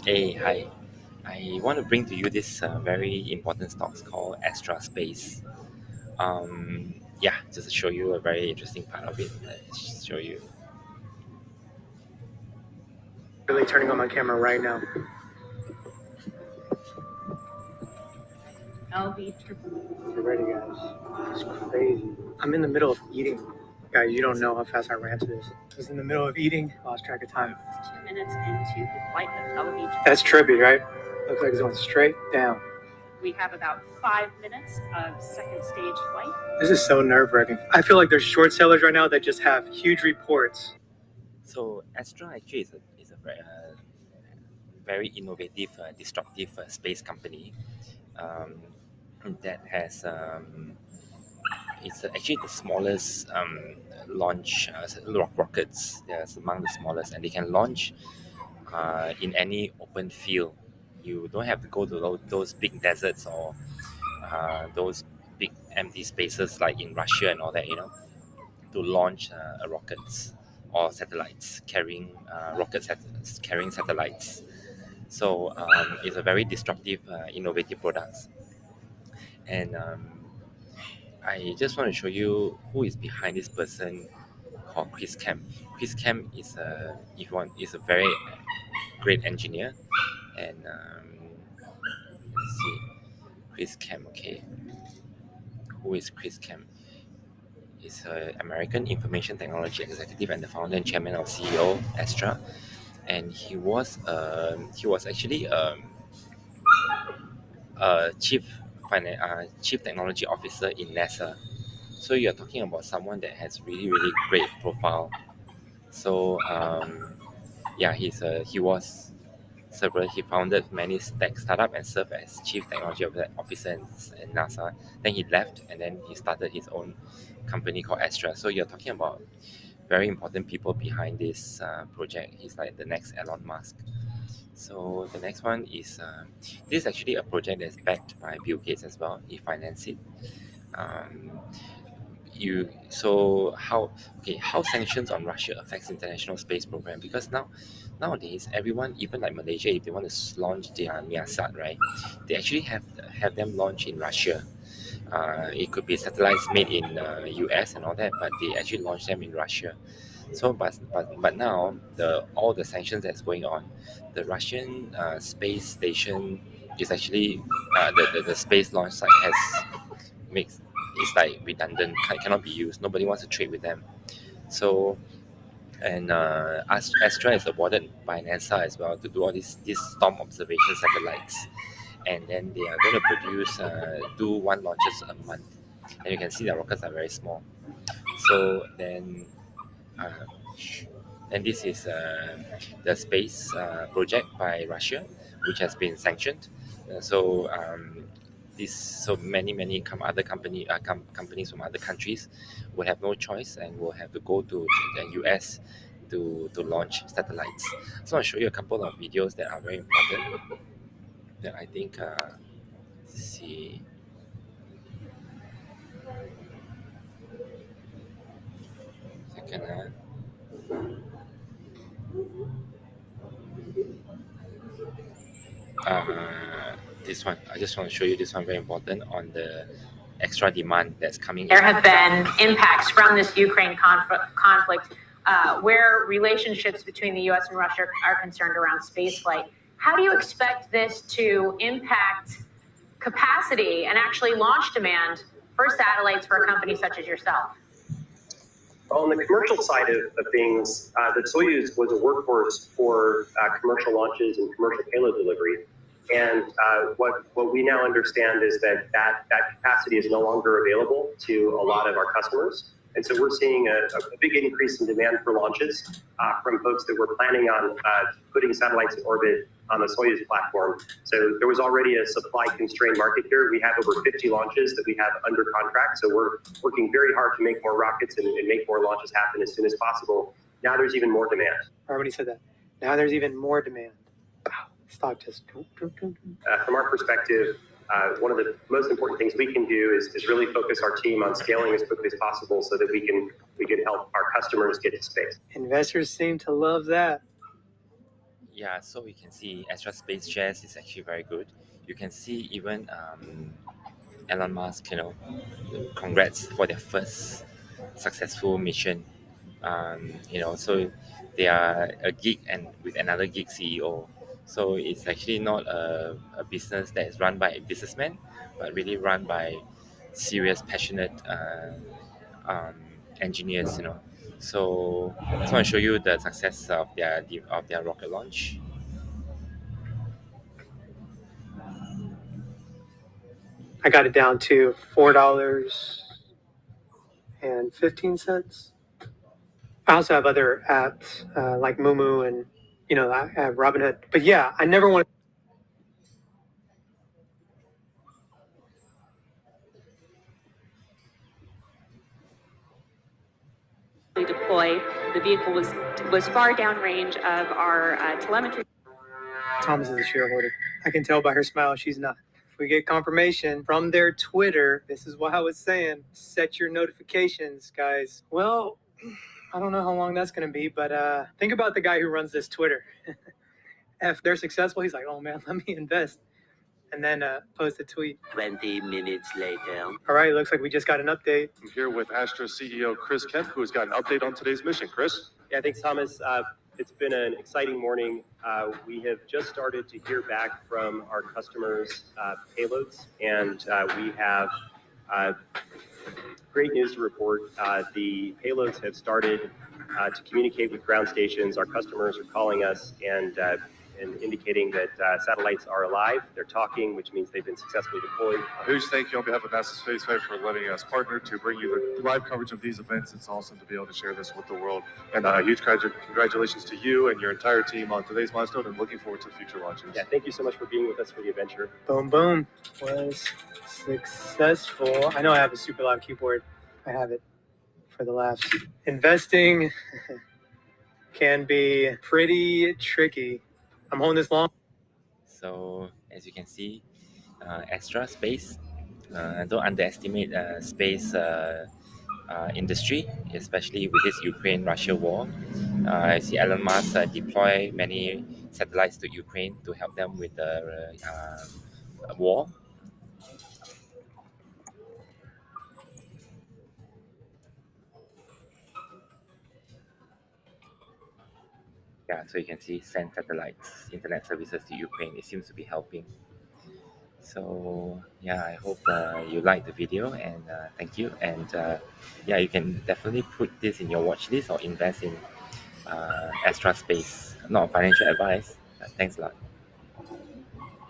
Hey, hi. I want to bring to you this very important stocks called Astra Space. Just to show you a very interesting part of it. Let's show you. Really turning on my camera right now. You ready, guys? It's crazy. I'm in the middle of eating. Guys, you don't know how fast I ran to this. I was in the middle of eating, lost track of time. It's 2 minutes into the flight of Tel Aviv. That's trippy, right? Looks like it's going straight down. We have about 5 minutes of second stage flight. This is so nerve-wracking. I feel like there's short sellers right now that just have huge reports. So Astra actually is a very innovative, disruptive space company um, that has it's actually the smallest launch rockets. It's among the smallest, and they can launch in any open field. You don't have to go to those big deserts or those big empty spaces like in Russia and all that, to launch rockets or satellites carrying carrying satellites. So it's a very disruptive, innovative product. And I just want to show you who is behind this person called Chris Kemp. Chris Kemp is is a very great engineer, and let's see, Chris Kemp. Okay, who is Chris Kemp? He's an American information technology executive and the founder and chairman of CEO of Astra, and he was actually a chief technology officer in NASA. So you're talking about someone that has really great profile. So he founded many tech startup and served as chief technology officer in NASA. Then he left and then he started his own company called Astra. So you're talking about very important people behind this project. He's like the next Elon Musk. So the next one is this is actually a project that's backed by Bill Gates as well. He financed it. Um, you so how sanctions on Russia affects international space program, because nowadays everyone, even like Malaysia, if they want to launch their Miasat, right, they actually have them launch in Russia. It could be satellites made in US and all that, but they actually launch them in Russia. So but now the all the sanctions that's going on, the Russian space station is actually the space launch site makes it's like redundant, cannot be used. Nobody wants to trade with them. So and Astra is awarded by NASA as well to do all these storm observation satellites, and then they are going to produce do one launches a month, and you can see the rockets are very small. So then uh, and this is the space project by Russia, which has been sanctioned. So other companies from other countries will have no choice and will have to go to the US to launch satellites. So I'll show you a couple of videos that are very important. That I think. Let's see. Second. This one. I just want to show you this one, very important, on the extra demand that's coming. There have been impacts from this Ukraine conflict where relationships between the US and Russia are concerned around spaceflight. How do you expect this to impact capacity and actually launch demand for satellites for a company such as yourself? On the commercial side of things, the Soyuz was a workhorse for commercial launches and commercial payload delivery. And what we now understand is that capacity is no longer available to a lot of our customers. And so we're seeing a big increase in demand for launches from folks that were planning on putting satellites in orbit on the Soyuz platform. So there was already a supply constrained market here. We have over 50 launches that we have under contract. So we're working very hard to make more rockets and make more launches happen as soon as possible. Now there's even more demand. Already said that. Now there's even more demand. Wow, stock just. From our perspective, one of the most important things we can do is really focus our team on scaling as quickly as possible so that we can help our customers get to space. Investors seem to love that. Yeah, so you can see Astra Space shares is actually very good. You can see even Elon Musk, congrats for their first successful mission. So they are a geek and with another geek CEO. So it's actually not a business that is run by a businessman, but really run by serious, passionate um, engineers. So I just want to show you the success of their rocket launch. I got it down to $4.15. I also have other apps like Mumu and I have Robinhood. But yeah, I never want deployed. The vehicle was far downrange of our telemetry. Thomas is a shareholder. I can tell by her smile she's not. If we get confirmation from their Twitter, this is what I was saying. Set your notifications, guys. Well, I don't know how long that's going to be, but think about the guy who runs this Twitter. If they're successful, he's like, oh man, let me invest. And then post a tweet. 20 minutes later. All right, looks like we just got an update. I'm here with Astra CEO Chris Kemp, who has got an update on today's mission. Chris? Yeah, thanks, Thomas. It's been an exciting morning. We have just started to hear back from our customers' payloads, and we have great news to report. The payloads have started to communicate with ground stations. Our customers are calling us and indicating that satellites are alive. They're talking, which means they've been successfully deployed. A huge thank you on behalf of NASA Spaceflight for letting us partner to bring you the live coverage of these events. It's awesome to be able to share this with the world. And a huge congratulations to you and your entire team on today's milestone, and looking forward to future launches. Yeah, thank you so much for being with us for the adventure. Boom, boom. Was successful. I know I have a super loud keyboard. I have it for the laughs. Investing can be pretty tricky. I'm holding this long. So as you can see, Astra Space, don't underestimate space industry, especially with this Ukraine-Russia war. I see Elon Musk deploy many satellites to Ukraine to help them with the war. Yeah, so you can see send satellites, internet services to Ukraine. It seems to be helping. So yeah, I hope you like the video, and thank you. And yeah, you can definitely put this in your watch list or invest in Astra Space. Not financial advice. Thanks a lot.